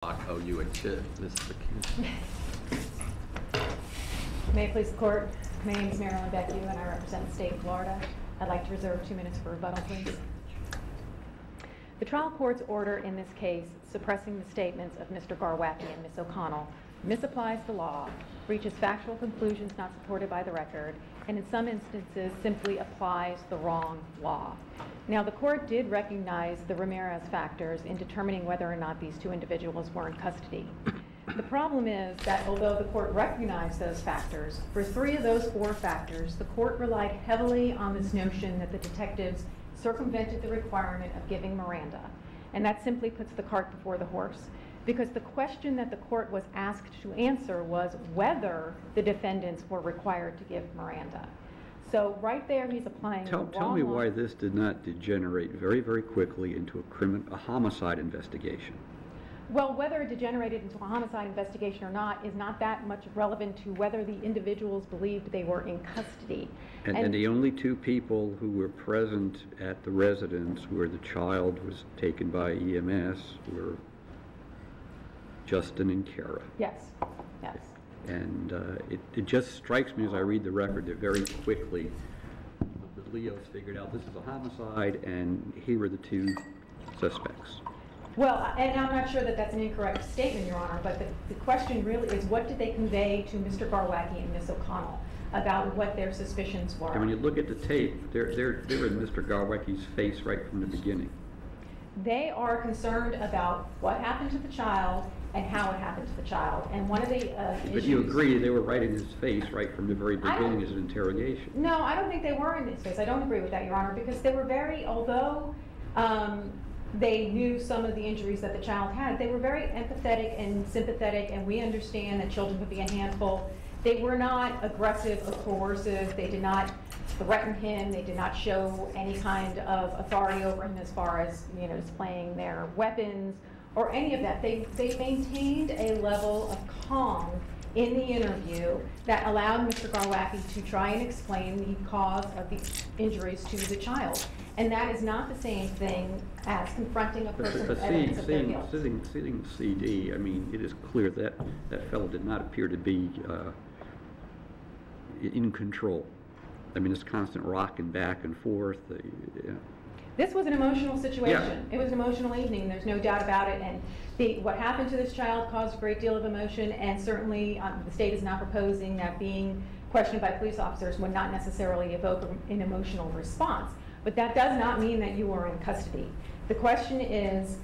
Oh, you would should, Ms. McHugh. May it please the court, my name is Marilyn Beckew and I represent the state of Florida. I'd like to reserve 2 minutes for rebuttal, please. The trial court's order in this case, suppressing the statements of Mr. Garwacki and Ms. O'Connell, misapplies the law, reaches factual conclusions not supported by the record, and in some instances simply applies the wrong law. Now, the court did recognize the Ramirez factors in determining whether or not these two individuals were in custody. The problem is that although the court recognized those factors, for 3 of those 4 factors, the court relied heavily on this notion that the detectives circumvented the requirement of giving Miranda. And that simply puts the cart before the horse, because the question that the court was asked to answer was whether the defendants were required to give Miranda. So right there, he's applying the wrong Tell me law. why this did not degenerate very, very quickly into a homicide investigation. Well, whether it degenerated into a homicide investigation or not is not that much relevant to whether the individuals believed they were in custody. And the only 2 people who were present at the residence where the child was taken by EMS were Justin and Kara. Yes, yes. And it just strikes me as I read the record that very quickly the Leos figured out this is a homicide and here are the 2 suspects. Well, and I'm not sure that that's an incorrect statement, Your Honor, but the question really is what did they convey to Mr. Garwacki and Ms. O'Connell about what their suspicions were? And when you look at the tape, they're in Mr. Garwacki's face right from the beginning. They are concerned about what happened to the child and how it happened to the child. And one of the issues... But you agree they were right in his face right from the very beginning as an interrogation. No, I don't think they were in his face. I don't agree with that, Your Honor, because they were very, although they knew some of the injuries that the child had, they were very empathetic and sympathetic, and we understand that children could be a handful. They were not aggressive or coercive. They did not threaten him. They did not show any kind of authority over him as far as, displaying their weapons or any of that. They maintained a level of calm in the interview that allowed Mr. Garwacki to try and explain the cause of the injuries to the child. And that is not the same thing as confronting a person with evidence of their guilt. Sitting CD, I mean, it is clear that that fellow did not appear to be in control. I mean, it's constant rocking back and forth. This was an emotional situation. Yeah. It was an emotional evening. There's no doubt about it. And what happened to this child caused a great deal of emotion. And certainly, the state is not proposing that being questioned by police officers would not necessarily evoke an emotional response. But that does not mean that you are in custody. The question is,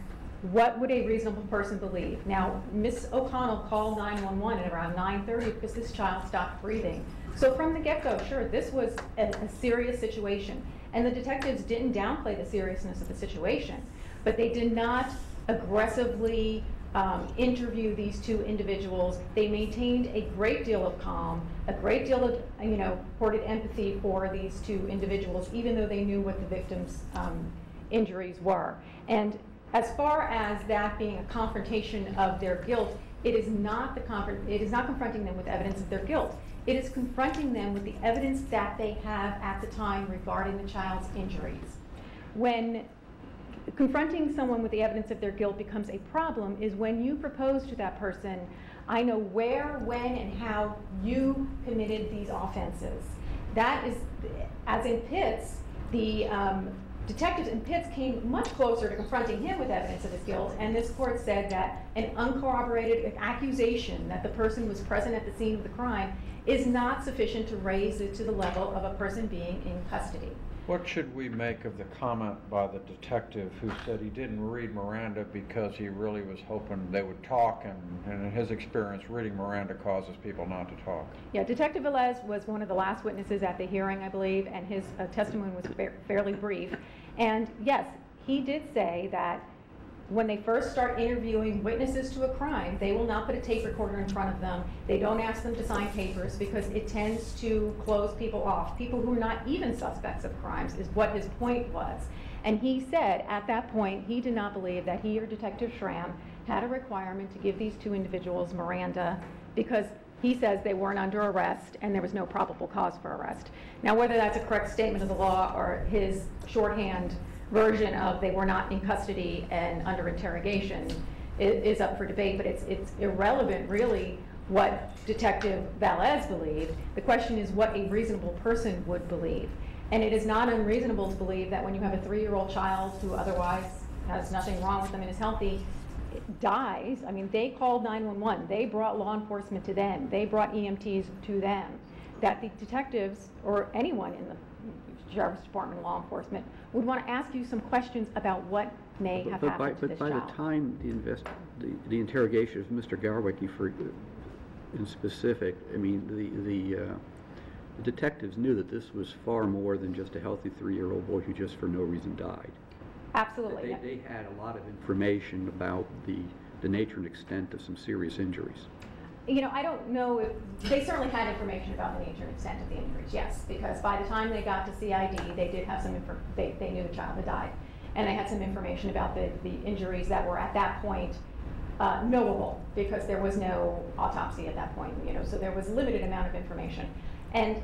what would a reasonable person believe? Now, Ms. O'Connell called 911 at around 9:30 because this child stopped breathing. So from the get-go, sure, this was a serious situation. And the detectives didn't downplay the seriousness of the situation, but they did not aggressively interview these 2 individuals. They maintained a great deal of calm, a great deal of, reported empathy for these 2 individuals, even though they knew what the victims' injuries were. And as far as that being a confrontation of their guilt, it is not confronting them with evidence of their guilt. It is confronting them with the evidence that they have at the time regarding the child's injuries. When confronting someone with the evidence of their guilt becomes a problem is when you propose to that person, I know where, when, and how you committed these offenses. That is, as in Pitts, the detectives in Pitts came much closer to confronting him with evidence of his guilt, and this court said that an uncorroborated accusation that the person was present at the scene of the crime is not sufficient to raise it to the level of a person being in custody. What should we make of the comment by the detective who said he didn't read Miranda because he really was hoping they would talk, and in his experience, reading Miranda causes people not to talk? Yeah, Detective Velez was one of the last witnesses at the hearing, I believe, and his testimony was fairly brief. And yes, he did say that when they first start interviewing witnesses to a crime, they will not put a tape recorder in front of them. They don't ask them to sign papers because it tends to close people off. People who are not even suspects of crimes is what his point was. And he said at that point he did not believe that he or Detective Schramm had a requirement to give these 2 individuals Miranda because he says they weren't under arrest and there was no probable cause for arrest. Now, whether that's a correct statement of the law or his shorthand version of they were not in custody and under interrogation is up for debate, but it's irrelevant really what Detective Velez believed. The question is what a reasonable person would believe. And it is not unreasonable to believe that when you have a 3-year-old child who otherwise has nothing wrong with them and is healthy, dies. I mean, they called 911. They brought law enforcement to them. They brought EMTs to them. That the detectives or anyone in the Sheriff's Department, law enforcement, would want to ask you some questions about what may have happened to this child. But by the time the interrogation of Mr. Garwicki in specific, I mean, the detectives knew that this was far more than just a healthy 3-year-old boy who just for no reason died. Absolutely. They had a lot of information about the nature and extent of some serious injuries. You know, I don't know if, they certainly had information about the nature and extent of the injuries, yes, because by the time they got to CID, they did have some they knew the child had died. And they had some information about the injuries that were at that point knowable, because there was no autopsy at that point, you know, so there was a limited amount of information. And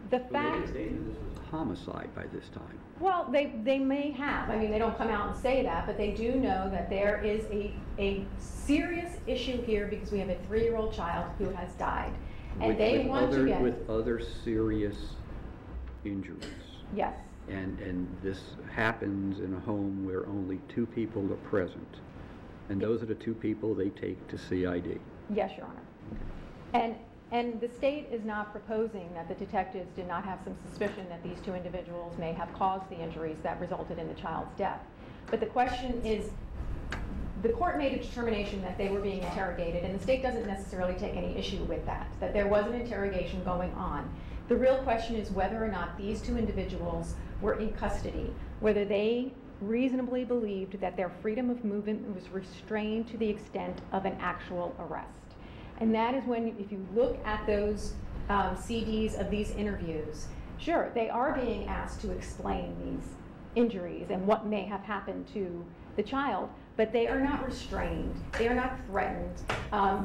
the fact... They knew this was a homicide by this time. Well, they may have. I mean, they don't come out and say that, but they do know that there is a serious issue here because we have a 3-year-old child who has died. And they want to get... With other serious injuries. Yes. And this happens in a home where only 2 people are present. And those are the 2 people they take to CID. Yes, Your Honor. And the state is not proposing that the detectives did not have some suspicion that these 2 individuals may have caused the injuries that resulted in the child's death. But the question is, the court made a determination that they were being interrogated, and the state doesn't necessarily take any issue with that there was an interrogation going on. The real question is whether or not these 2 individuals were in custody, whether they reasonably believed that their freedom of movement was restrained to the extent of an actual arrest. And that is when, if you look at those CDs of these interviews, sure, they are being asked to explain these injuries and what may have happened to the child, but they are not restrained. They are not threatened.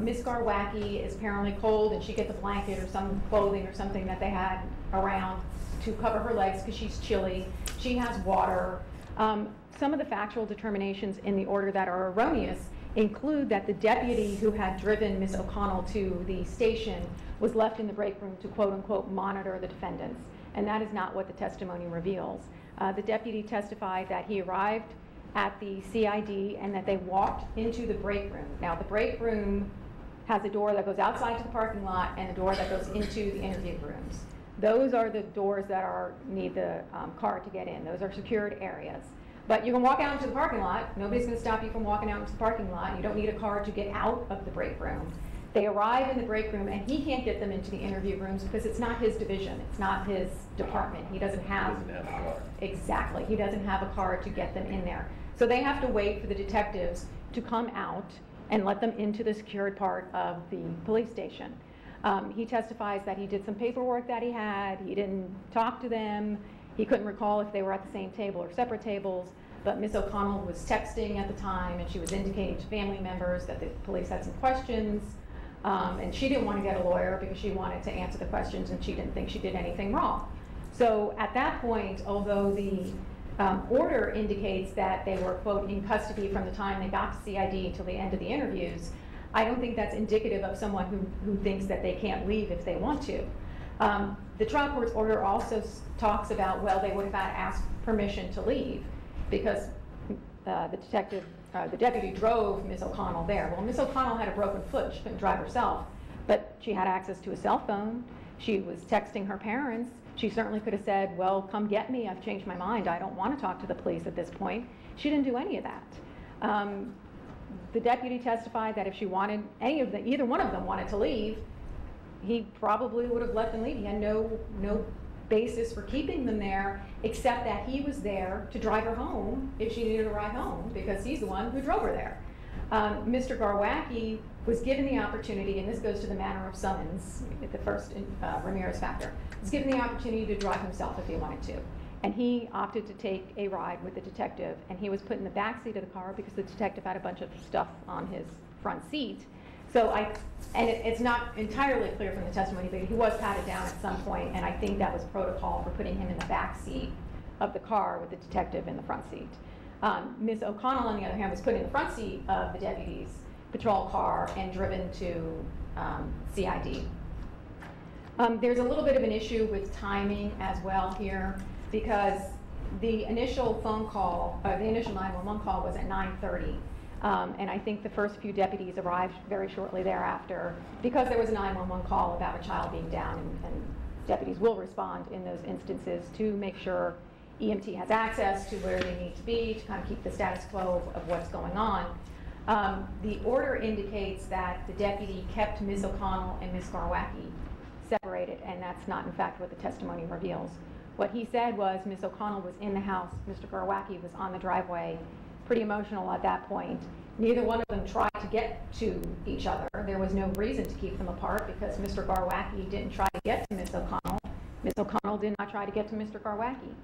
Ms. Garwacki is apparently cold and she gets a blanket or some clothing or something that they had around to cover her legs because she's chilly. She has water. Some of the factual determinations in the order that are erroneous include that the deputy who had driven Ms. O'Connell to the station was left in the break room to quote-unquote monitor the defendants, and that is not what the testimony reveals. The deputy testified that he arrived at the CID and that they walked into the break room. Now, the break room has a door that goes outside to the parking lot and a door that goes into the interview rooms. Those are the doors that need the car to get in. Those are secured areas. But you can walk out into the parking lot. Nobody's going to stop you from walking out into the parking lot. You don't need a car to get out of the break room. They arrive in the break room, and he can't get them into the interview rooms because it's not his division. It's not his department. He doesn't have a car. Exactly. He doesn't have a car to get them in there. So they have to wait for the detectives to come out and let them into the secured part of the police station. He testifies that he did some paperwork that he had. He didn't talk to them. He couldn't recall if they were at the same table or separate tables, but Ms. O'Connell was texting at the time, and she was indicating to family members that the police had some questions, and she didn't want to get a lawyer because she wanted to answer the questions, and she didn't think she did anything wrong. So at that point, although the order indicates that they were, quote, in custody from the time they got to CID until the end of the interviews, I don't think that's indicative of someone who thinks that they can't leave if they want to. The trial court's order also talks about, well, they would have asked permission to leave because the deputy drove Ms. O'Connell there. Well, Ms. O'Connell had a broken foot. She couldn't drive herself, but she had access to a cell phone. She was texting her parents. She certainly could have said, well, come get me. I've changed my mind. I don't want to talk to the police at this point. She didn't do any of that. The deputy testified that if she wanted, either one of them wanted to leave, he probably would have let them leave. He had no basis for keeping them there, except that he was there to drive her home if she needed a ride home, because he's the one who drove her there. Mr. Garwacki was given the opportunity, and this goes to the manner of summons, the first Ramirez factor, was given the opportunity to drive himself if he wanted to. And he opted to take a ride with the detective, and he was put in the back seat of the car because the detective had a bunch of stuff on his front seat. So it's not entirely clear from the testimony, but he was patted down at some point, and I think that was protocol for putting him in the back seat of the car with the detective in the front seat. Ms. O'Connell, on the other hand, was put in the front seat of the deputy's patrol car and driven to CID. There's a little bit of an issue with timing as well here, because the initial phone call, the initial 911 call was at 9:30. And I think the first few deputies arrived very shortly thereafter, because there was a 911 call about a child being down, and deputies will respond in those instances to make sure EMT has access to where they need to be to kind of keep the status quo of what's going on. The order indicates that the deputy kept Ms. O'Connell and Ms. Garwacki separated, and that's not in fact what the testimony reveals. What he said was Ms. O'Connell was in the house, Mr. Garwacki was on the driveway, pretty emotional at that point. Neither one of them tried to get to each other. There was no reason to keep them apart because Mr. Garwacki didn't try to get to Ms. O'Connell. Ms. O'Connell did not try to get to Mr. Garwacki.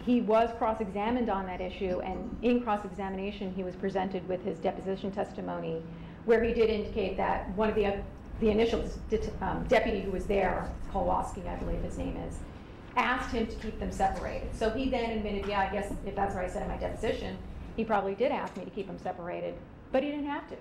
He was cross-examined on that issue, and in cross-examination he was presented with his deposition testimony, where he did indicate that one of the initial deputy who was there, Kowalski, I believe his name is, asked him to keep them separated. So he then admitted, yeah, I guess if that's what I said in my deposition, he probably did ask me to keep them separated, but he didn't have to,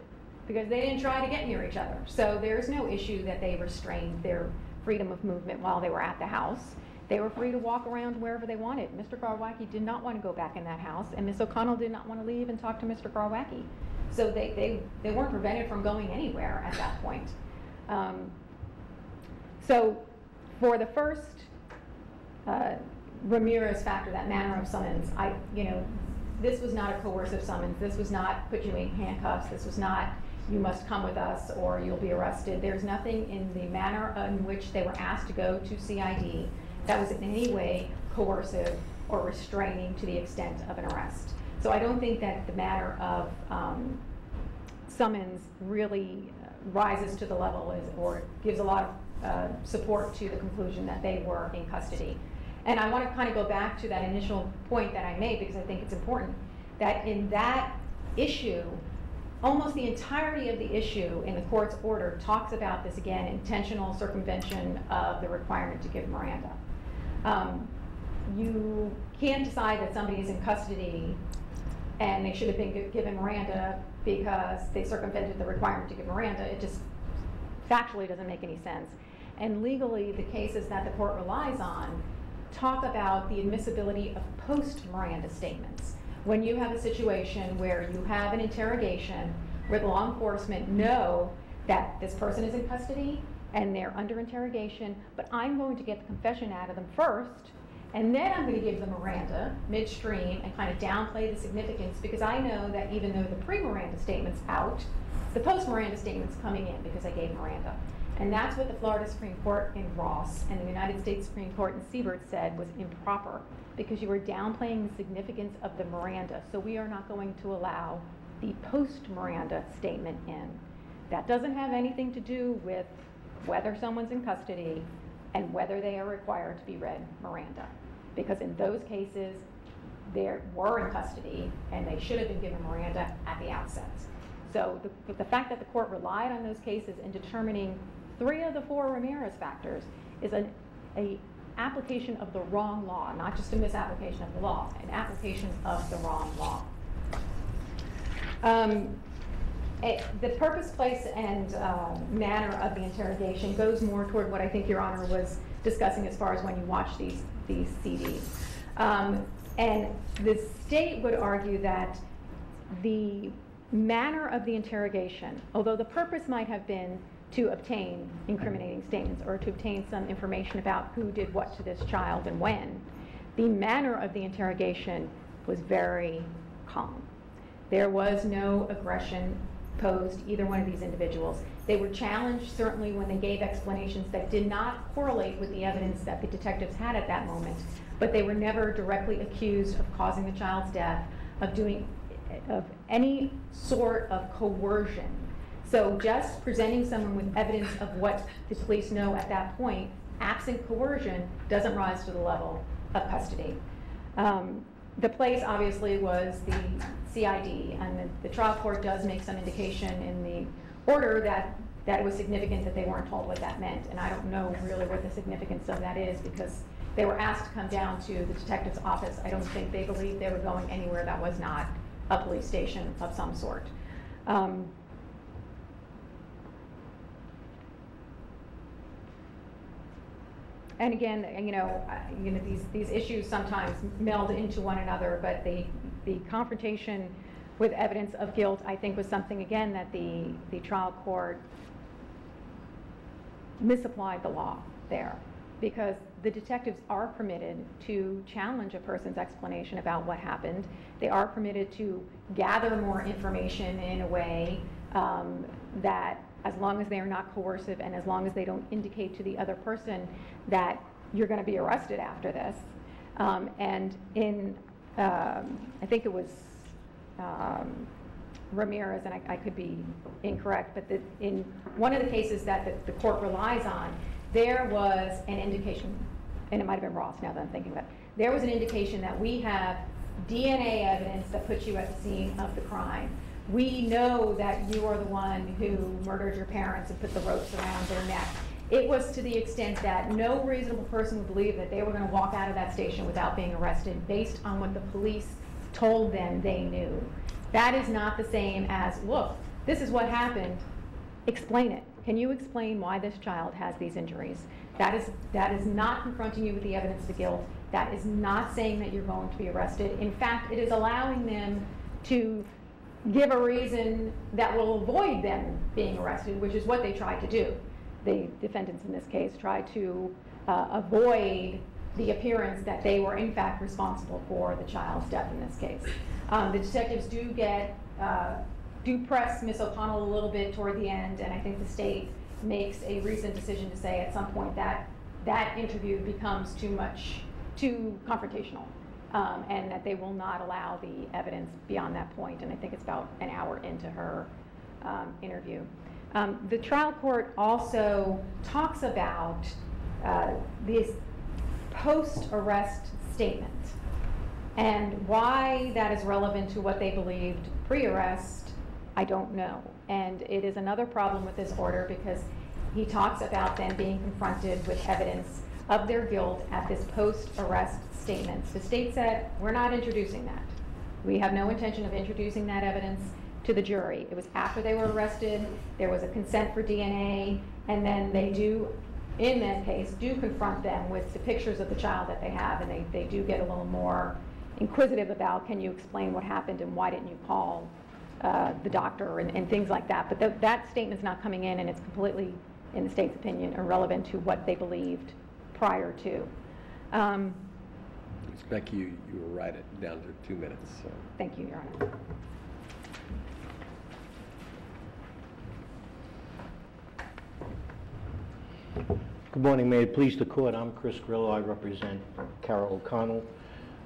because they didn't try to get near each other. So there's no issue that they restrained their freedom of movement while they were at the house. They were free to walk around wherever they wanted. Mr. Garwacki did not want to go back in that house, and Ms. O'Connell did not want to leave and talk to Mr. Garwacki. So they weren't prevented from going anywhere at that point. So for the first Ramirez factor, that manner of summons, this was not a coercive summons. This was not put you in handcuffs. This was not you must come with us or you'll be arrested. There's nothing in the manner in which they were asked to go to CID that was in any way coercive or restraining to the extent of an arrest. So I don't think that the matter of summons really rises to the level or gives a lot of support to the conclusion that they were in custody. And I want to kind of go back to that initial point that I made, because I think it's important that in that issue, almost the entirety of the issue in the court's order talks about this, again, intentional circumvention of the requirement to give Miranda. You can't decide that somebody is in custody and they should have been given Miranda because they circumvented the requirement to give Miranda. It just factually doesn't make any sense. And legally, the cases that the court relies on talk about the admissibility of post-Miranda statements. When you have a situation where you have an interrogation where the law enforcement know that this person is in custody and they're under interrogation, but I'm going to get the confession out of them first, and then I'm going to give them Miranda midstream and kind of downplay the significance, because I know that even though the pre-Miranda statement's out, the post-Miranda statement's coming in because I gave Miranda. And that's what the Florida Supreme Court in Ross and the United States Supreme Court in Siebert said was improper, because you were downplaying the significance of the Miranda. So we are not going to allow the post-Miranda statement in. That doesn't have anything to do with whether someone's in custody and whether they are required to be read Miranda. Because in those cases, they were in custody and they should have been given Miranda at the outset. So the fact that the court relied on those cases in determining 3 of the 4 Ramirez factors is an application of the wrong law, not just a misapplication of the law, an application of the wrong law. The purpose, place, and manner of the interrogation goes more toward what I think Your Honor was discussing as far as when you watch these CDs. And the state would argue that the manner of the interrogation, although the purpose might have been to obtain incriminating statements or to obtain some information about who did what to this child and when, the manner of the interrogation was very calm. There was no aggression posed either one of these individuals. They were challenged certainly when they gave explanations that did not correlate with the evidence that the detectives had at that moment, but they were never directly accused of causing the child's death, of any sort of coercion. So just presenting someone with evidence of what the police know at that point, absent coercion, doesn't rise to the level of custody. The place obviously was the CID, and the trial court does make some indication in the order that it was significant that they weren't told what that meant, and I don't know really what the significance of that is, because They were asked to come down to the detective's office. I don't think they believed they were going anywhere that was not a police station of some sort. And again, these issues sometimes meld into one another, but the confrontation with evidence of guilt, I think, was something, again, that the trial court misapplied the law there, because the detectives are permitted to challenge a person's explanation about what happened. They are permitted to gather more information in a way that, as long as they are not coercive and as long as they don't indicate to the other person that you're going to be arrested after this. And in, I think it was Ramirez, and I could be incorrect, but in one of the cases that the court relies on, there was an indication, and it might have been Ross now that I'm thinking about it, there was an indication that we have DNA evidence that puts you at the scene of the crime. We know that you are the one who murdered your parents and put the ropes around their neck. It was to the extent that no reasonable person would believe that they were going to walk out of that station without being arrested based on what the police told them they knew. That is not the same as, look, this is what happened, explain it. Can you explain why this child has these injuries? That is not confronting you with the evidence of guilt. That is not saying that you're going to be arrested. In fact, it is allowing them to give a reason that will avoid them being arrested, which is what they tried to do. The defendants in this case tried to avoid the appearance that they were in fact responsible for the child's death in this case. The detectives do press Ms. O'Connell a little bit toward the end, and I think the state makes a recent decision to say at some point that that interview becomes too confrontational, and that they will not allow the evidence beyond that point, and I think it's about an hour into her interview. The trial court also talks about this post-arrest statement and why that is relevant to what they believed pre-arrest, I don't know. And it is another problem with this order because he talks about them being confronted with evidence of their guilt at this post-arrest statement. The state said, we're not introducing that. We have no intention of introducing that evidence to the jury. It was after they were arrested, there was a consent for DNA, and then they do, in that case, do confront them with the pictures of the child that they have, and they do get a little more inquisitive about, can you explain what happened and why didn't you call the doctor and things like that. But that statement's not coming in, and it's completely, in the state's opinion, irrelevant to what they believed prior to. Becky, you were right at down to 2 minutes. So. Thank you, Your Honor. Good morning, may it please the court. I'm Chris Grillo. I represent Carol O'Connell.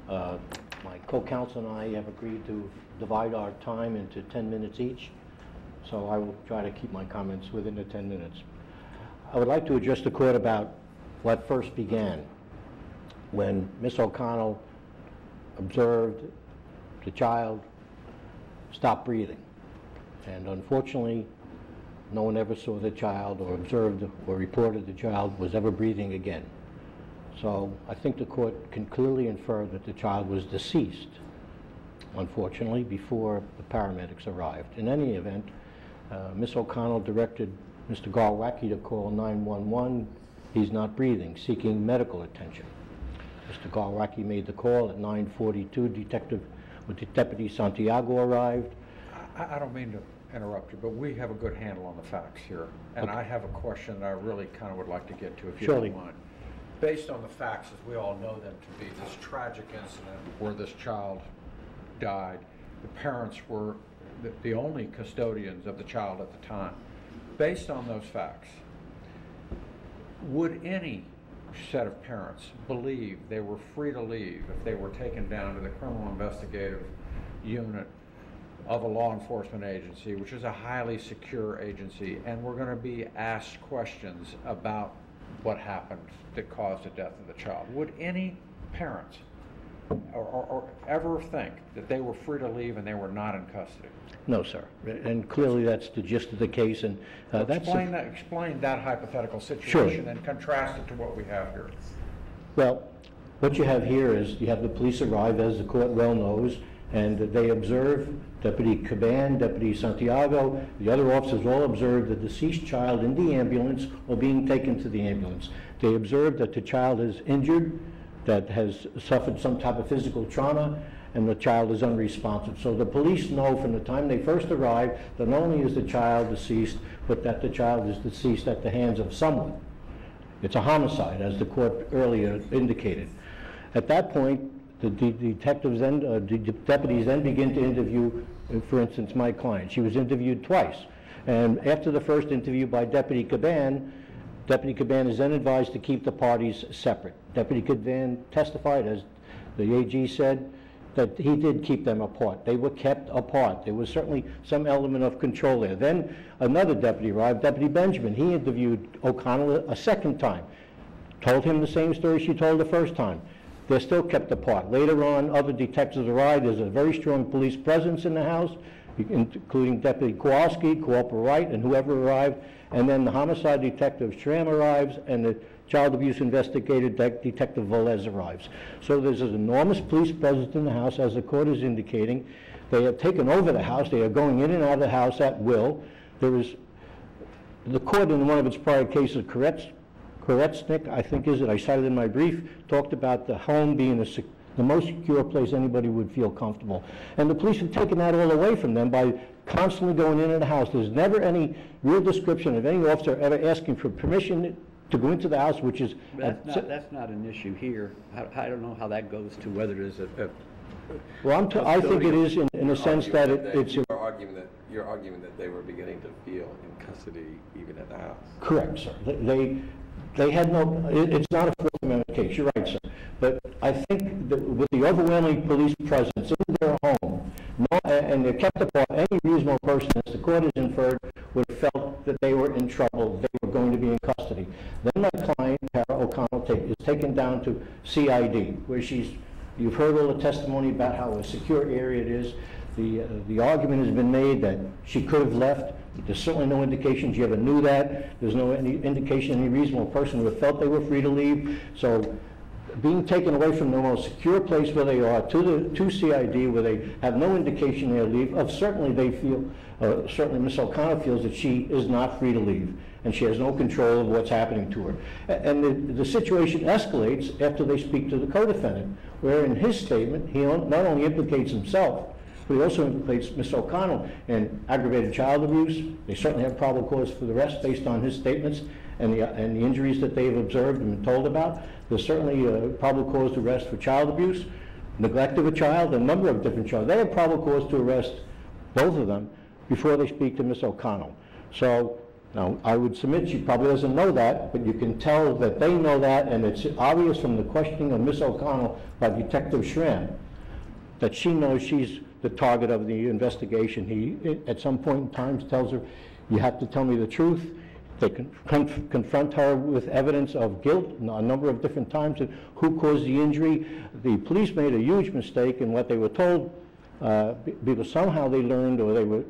My co-counsel and I have agreed to divide our time into 10 minutes each, so I will try to keep my comments within the 10 minutes. I would like to address the court about what first began when Miss O'Connell observed the child stop breathing, and unfortunately no one ever saw the child or observed or reported the child was ever breathing again. So I think the court can clearly infer that the child was deceased, unfortunately, before the paramedics arrived. In any event, Ms. O'Connell directed Mr. Garwacki to call 911. He's not breathing, seeking medical attention. Mr. Garwacki made the call at 9:42. Deputy Santiago arrived. I don't mean to interrupt you, but we have a good handle on the facts here. And okay. I have a question that I really kind of would like to get to, if you Surely. don't mind. Based on the facts, as we all know them to be, this tragic incident where this child died, the parents were the only custodians of the child at the time. Based on those facts, would any set of parents believe they were free to leave if they were taken down to the criminal investigative unit of a law enforcement agency, which is a highly secure agency, and we're going to be asked questions about what happened that caused the death of the child? Would any parents or ever think that they were free to leave and they were not in custody? No, sir. And clearly that's the gist of the case. And explain that hypothetical situation. Sure. And contrast it to what we have here. Well, What you have here is you have the police arrive, as the court well knows, and they observe Deputy Caban, Deputy Santiago, the other officers all observe the deceased child in the ambulance or being taken to the ambulance. They observe that the child is injured, that has suffered some type of physical trauma, and the child is unresponsive. So the police know from the time they first arrive that not only is the child deceased, but that the child is deceased at the hands of someone. It's a homicide, as the court earlier indicated. At that point, the detectives then, the deputies then begin to interview, for instance, my client. She was interviewed twice. And after the first interview by Deputy Caban is then advised to keep the parties separate. Deputy Caban testified, as the AG said, that he did keep them apart. They were kept apart. There was certainly some element of control there. Then another deputy arrived, Deputy Benjamin. He interviewed O'Connell a second time, told him the same story she told the first time. They're still kept apart. Later on, other detectives arrived. There's a very strong police presence in the house, including Deputy Kowalski, Corporal Wright, and whoever arrived. And then the homicide detective Schramm arrives, and the child abuse investigator Detective Velez arrives. So there's an enormous police presence in the house, as the court is indicating. They have taken over the house. They are going in and out of the house at will. There is, the court in one of its prior cases, Koretsnik, I think is it, I cited in my brief, talked about the home being the most secure place anybody would feel comfortable. And the police have taken that all away from them by constantly going in and out of the house. There's never any real description of any officer ever asking for permission to go into the house, which is... That's not an issue here. I don't know how that goes to whether there's a well, I think it is in a sense that it's... You're arguing that they were beginning to feel in custody even at the house. Correct, sir. They had no... It's not a Fourth Amendment case. You're right, sir. But I think that with the overwhelming police presence in their home, and they're kept apart, any reasonable person, as the court has inferred, would have felt that they were in trouble, they were going to be in custody. Then my client, Tara O'Connell, is taken down to CID, where you've heard all the testimony about how a secure area it is. The argument has been made that she could have left. There's certainly no indication she ever knew that. There's no indication any reasonable person would have felt they were free to leave. So being taken away from the most secure place where they are to CID, where they have no indication they'll leave, certainly they feel, certainly Ms. O'Connell feels that she is not free to leave, and she has no control of what's happening to her. And the situation escalates after they speak to the co-defendant, where in his statement, he not only implicates himself, but he also implicates Ms. O'Connell in aggravated child abuse. They certainly have probable cause for the arrest based on his statements and the injuries that they've observed and been told about. There's certainly probable cause to arrest for child abuse, neglect of a child, a number of different charges. They have probable cause to arrest both of them before they speak to Ms. O'Connell. So now I would submit she probably doesn't know that, but you can tell that they know that, and it's obvious from the questioning of Ms. O'Connell by Detective Schramm that she knows she's the target of the investigation. He, at some point in time, tells her, you have to tell me the truth. They confront her with evidence of guilt a number of different times, and who caused the injury. The police made a huge mistake in what they were told, because somehow they learned, or they were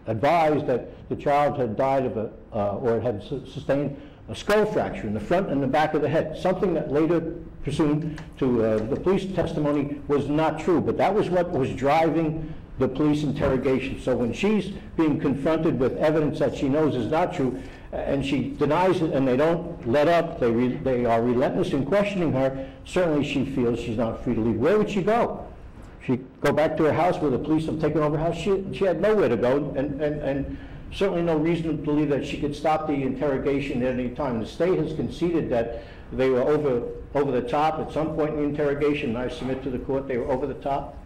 advised, that the child had died of or had sustained a skull fracture in the front and the back of the head, something that later pursuant to the police testimony was not true, but that was what was driving the police interrogation. So when she's being confronted with evidence that she knows is not true, and she denies it, and they don't let up, they are relentless in questioning her, certainly she feels she's not free to leave. Where would she go? She'd go back to her house where the police have taken over her house. She had nowhere to go, and certainly no reason to believe that she could stop the interrogation at any time. The state has conceded that they were over the top at some point in the interrogation, and I submit to the court they were over the top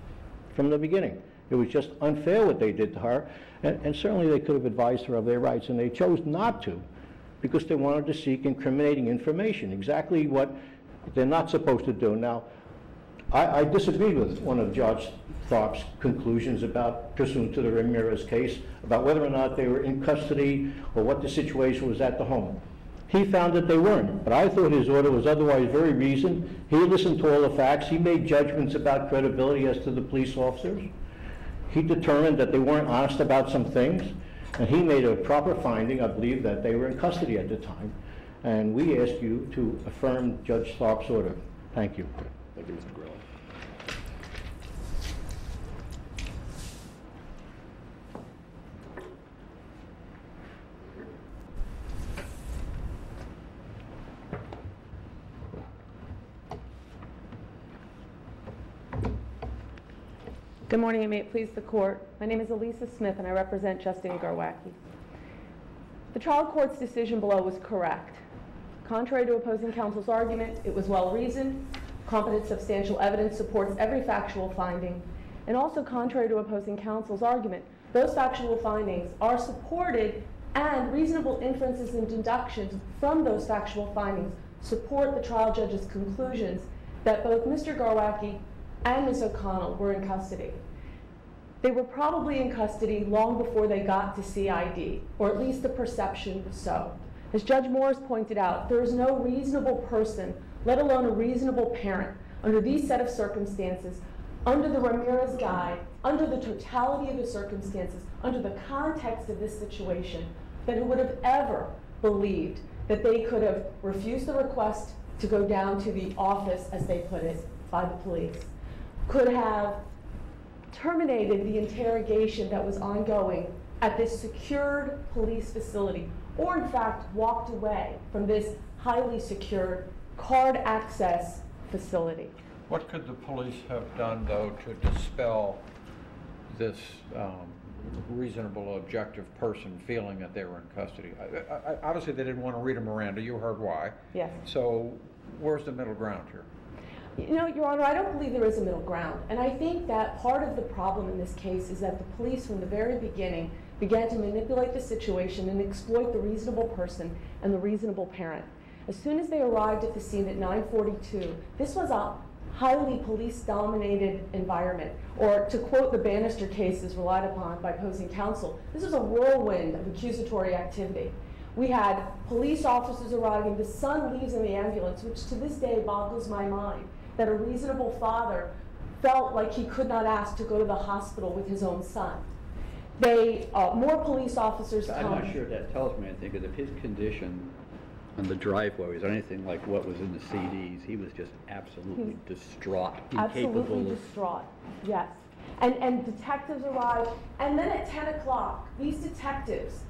from the beginning. It was just unfair what they did to her, and certainly they could have advised her of their rights, and they chose not to because they wanted to seek incriminating information, exactly what they're not supposed to do. Now, I disagree with one of Judge Tharp's conclusions about, pursuant to the Ramirez case, about whether or not they were in custody or what the situation was at the home. He found that they weren't, but I thought his order was otherwise very reasoned. He listened to all the facts. He made judgments about credibility as to the police officers. He determined that they weren't honest about some things, and he made a proper finding, I believe, that they were in custody at the time. And we ask you to affirm Judge Tharp's order. Thank you. Thank you, Mr. Grillo. Good morning, and may it please the court. My name is Elisa Smith, and I represent Justin Garwacki. The trial court's decision below was correct. Contrary to opposing counsel's argument, it was well-reasoned, competent substantial evidence supports every factual finding, and also contrary to opposing counsel's argument, those factual findings are supported and reasonable inferences and deductions from those factual findings support the trial judge's conclusions that both Mr. Garwacki and Ms. O'Connell were in custody. They were probably in custody long before they got to CID, or at least the perception was so. As Judge Morris pointed out, there is no reasonable person, let alone a reasonable parent, under these set of circumstances, under the Ramirez guide, under the totality of the circumstances, under the context of this situation, that who would have ever believed that they could have refused the request to go down to the office, as they put it, by the police, could have terminated the interrogation that was ongoing at this secured police facility, or in fact walked away from this highly secured card access facility. What could the police have done, though, to dispel this reasonable, objective person feeling that they were in custody? Obviously, they didn't want to read a Miranda. You heard why. Yes. So where's the middle ground here? You know, Your Honor, I don't believe there is a middle ground. And I think that part of the problem in this case is that the police, from the very beginning, began to manipulate the situation and exploit the reasonable person and the reasonable parent. As soon as they arrived at the scene at 9:42, this was a highly police-dominated environment. Or to quote the Bannister cases relied upon by opposing counsel, this was a whirlwind of accusatory activity. We had police officers arriving, the son leaves in the ambulance, which to this day boggles my mind, that a reasonable father felt like he could not ask to go to the hospital with his own son. More police officers come. I'm not sure that tells me anything, because if his condition on the driveway was anything like what was in the CDs, he was just absolutely distraught, incapable Absolutely distraught, yes. And detectives arrived, and then at 10 o'clock, these detectives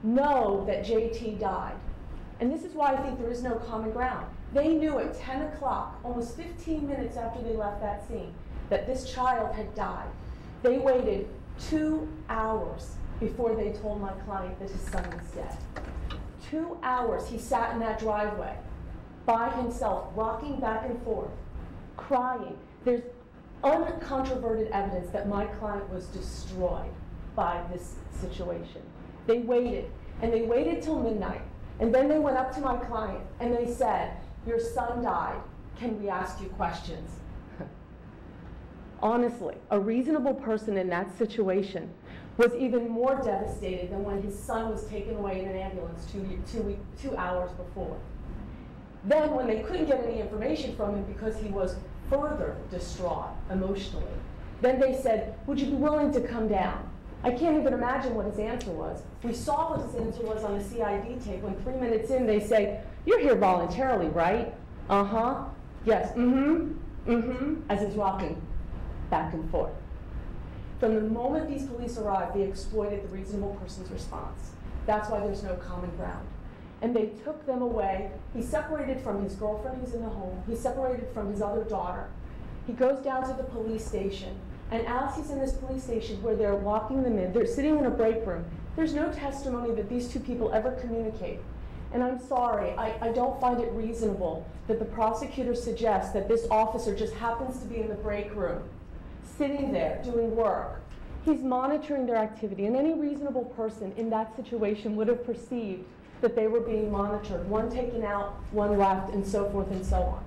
know that JT died. And this is why I think there is no common ground. They knew at 10 o'clock, almost 15 minutes after they left that scene, that this child had died. They waited 2 hours before they told my client that his son was dead. 2 hours he sat in that driveway by himself, rocking back and forth, crying. There's uncontroverted evidence that my client was destroyed by this situation. They waited, and they waited till midnight. And then they went up to my client and they said, "Your son died. Can we ask you questions?" Honestly, a reasonable person in that situation was even more devastated than when his son was taken away in an ambulance 2 hours before. Then when they couldn't get any information from him because he was further distraught emotionally, then they said, "Would you be willing to come down?" I can't even imagine what his answer was. We saw what his answer was on the CID tape when 3 minutes in they say, "You're here voluntarily, right?" "Uh-huh." "Yes." As he's rocking back and forth. From the moment these police arrived, they exploited the reasonable person's response. That's why there's no common ground. And they took them away. He separated from his girlfriend who's in the home. He separated from his other daughter. He goes down to the police station. And as he's in this police station where they're walking them in, they're sitting in a break room, there's no testimony that these two people ever communicate. And I'm sorry, I don't find it reasonable that the prosecutor suggests that this officer just happens to be in the break room, sitting there doing work. He's monitoring their activity, and any reasonable person in that situation would have perceived that they were being monitored, one taken out, one left, and so forth and so on.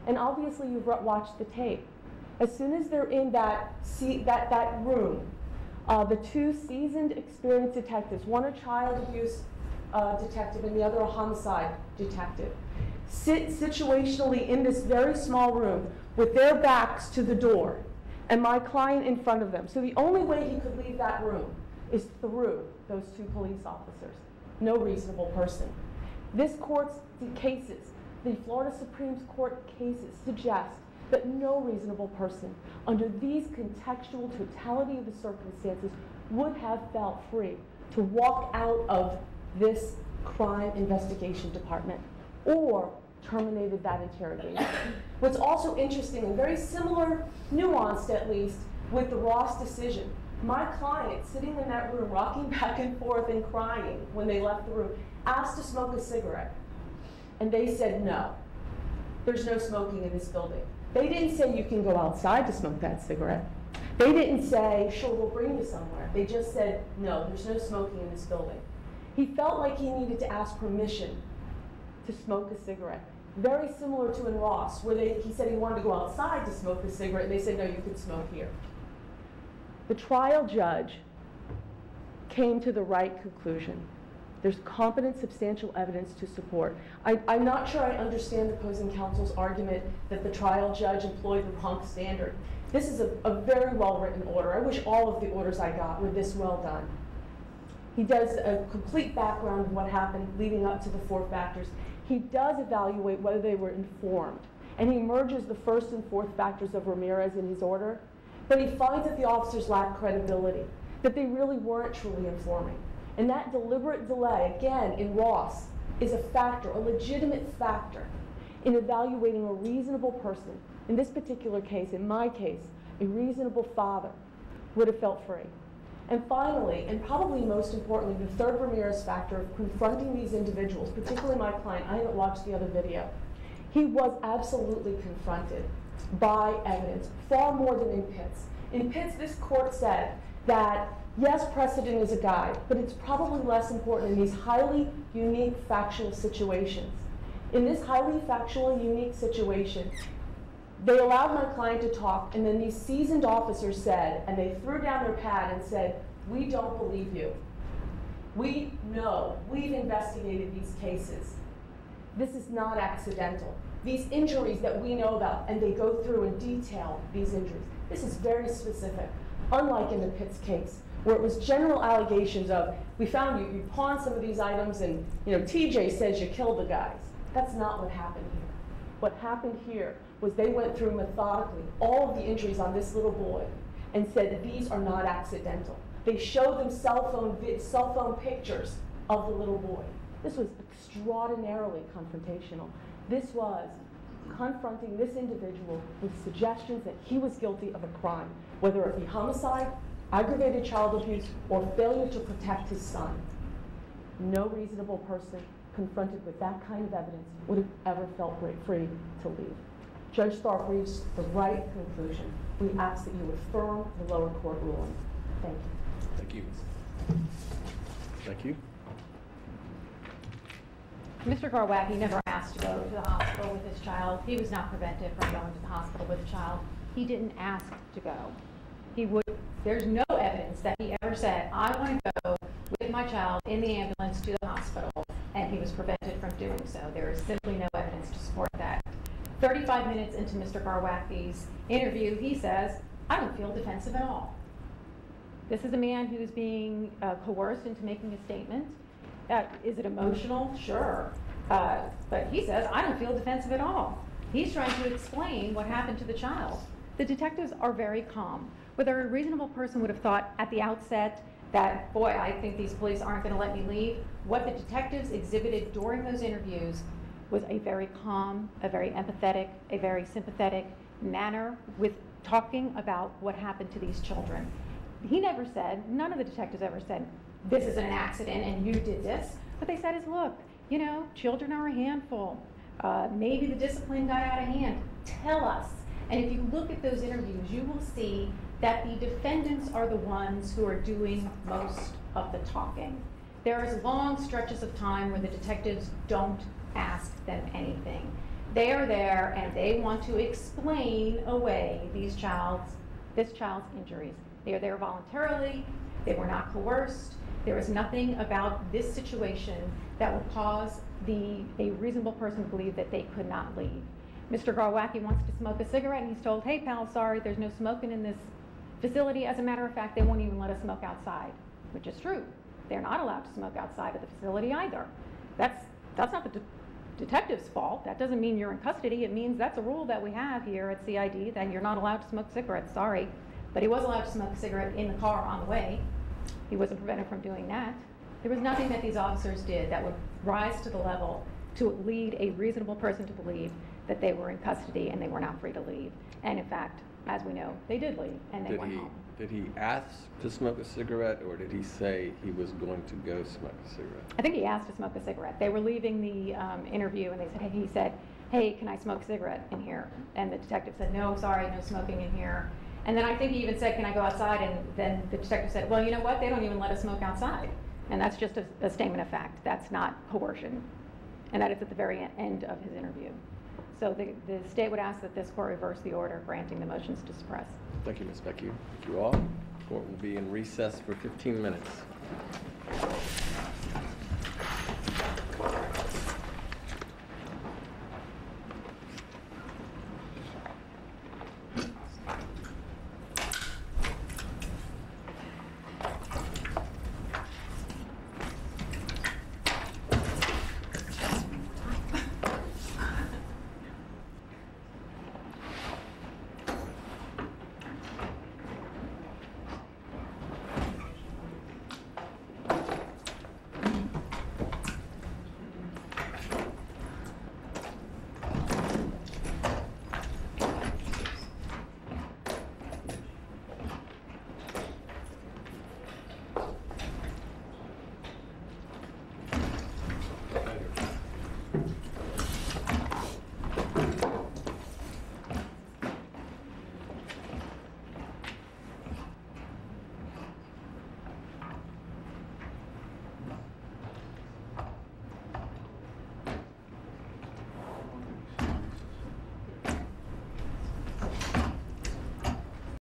And obviously you've watched the tape. As soon as they're in that room, the two seasoned, experienced detectives, one a child abuse detective and the other a homicide detective, sit situationally in this very small room with their backs to the door and my client in front of them. So the only way he could leave that room is through those two police officers. No reasonable person. This court's cases, the Florida Supreme Court cases, suggest that no reasonable person, under these contextual totality of the circumstances, would have felt free to walk out of this crime investigation department or terminated that interrogation. What's also interesting and very similar, nuanced at least, with the Ross decision, my client, sitting in that room, rocking back and forth and crying when they left the room, asked to smoke a cigarette. And they said no. There's no smoking in this building. They didn't say you can go outside to smoke that cigarette. They didn't say, sure, we'll bring you somewhere. They just said, no, there's no smoking in this building. He felt like he needed to ask permission to smoke a cigarette. Very similar to in Ross, where he said he wanted to go outside to smoke the cigarette, and they said, no, you could smoke here. The trial judge came to the right conclusion. There's competent, substantial evidence to support. I'm not sure I understand the opposing counsel's argument that the trial judge employed the wrong standard. This is a very well-written order. I wish all of the orders I got were this well done. He does a complete background of what happened leading up to the 4 factors. He does evaluate whether they were informed, and he merges the 1st and 4th factors of Ramirez in his order, but he finds that the officers lack credibility, that they really weren't truly informing. And that deliberate delay, again, in Ross, is a factor, a legitimate factor, in evaluating a reasonable person. In this particular case, in my case, a reasonable father would have felt free. And finally, and probably most importantly, the 3rd Ramirez factor of confronting these individuals, particularly my client. I haven't watched the other video. He was absolutely confronted by evidence, far more than in Pitts. In Pitts, this court said that, yes, precedent is a guide, but it's probably less important in these highly unique factual situations. In this highly factual and unique situation, they allowed my client to talk, and then these seasoned officers said, and they threw down their pad and said, we don't believe you. We know, we've investigated these cases. This is not accidental. These injuries that we know about, and they go through and detail these injuries. This is very specific, unlike in the Pitts case, where it was general allegations of, we found you pawned some of these items, and TJ says you killed the guys. That's not what happened here. What happened here was they went through methodically all of the injuries on this little boy and said that these are not accidental. They showed them cell phone pictures of the little boy. This was extraordinarily confrontational. This was confronting this individual with suggestions that he was guilty of a crime, whether it be homicide, aggravated child abuse, or failure to protect his son. No reasonable person confronted with that kind of evidence would have ever felt free to leave. Judge Tharp reached the right conclusion. We ask that you affirm the lower court ruling. Thank you. Thank you. Thank you. Mr. Garwacki never asked to go to the hospital with his child. He was not prevented from going to the hospital with the child. He didn't ask to go. There's no evidence that he ever said, I want to go with my child in the ambulance to the hospital, and he was prevented from doing so. There is simply no evidence to support that. 35 minutes into Mr. Garwacki's interview, he says, I don't feel defensive at all. This is a man who's being coerced into making a statement. Is it emotional? Sure. But he says, I don't feel defensive at all. He's trying to explain what happened to the child. The detectives are very calm. Whether a reasonable person would have thought at the outset that, boy, I think these police aren't going to let me leave, what the detectives exhibited during those interviews was a very calm, a very empathetic, a very sympathetic manner with talking about what happened to these children. He never said, none of the detectives ever said, this is an accident and you did this. What they said is, look, children are a handful. Maybe the discipline got out of hand. Tell us. And if you look at those interviews, you will see that the defendants are the ones who are doing most of the talking. There is long stretches of time where the detectives don't ask them anything. They are there and they want to explain away this child's injuries. They are there voluntarily. They were not coerced. There is nothing about this situation that would cause a reasonable person to believe that they could not leave. Mr. Garwacki wants to smoke a cigarette and he's told, hey pal, sorry, there's no smoking in this facility. As a matter of fact, they won't even let us smoke outside, which is true. They're not allowed to smoke outside of the facility either. That's not the detective's fault. That doesn't mean you're in custody. It means that's a rule that we have here at CID, that you're not allowed to smoke cigarettes, sorry. But he was allowed to smoke a cigarette in the car on the way. He wasn't prevented from doing that. There was nothing that these officers did that would rise to the level to lead a reasonable person to believe that they were in custody and they were not free to leave. And in fact, as we know, they did leave and they went home. Did he ask to smoke a cigarette, or did he say he was going to go smoke a cigarette? I think he asked to smoke a cigarette. They were leaving the interview and he said, hey, can I smoke a cigarette in here? And the detective said, no, sorry, no smoking in here. And then I think he even said, can I go outside? And then the detective said, well, you know what? They don't even let us smoke outside. And that's just a statement of fact. That's not coercion. And that is at the very end of his interview. So the state would ask that this court reverse the order granting the motions to suppress. Thank you, Ms. Becky. Thank you all. Court will be in recess for 15 minutes.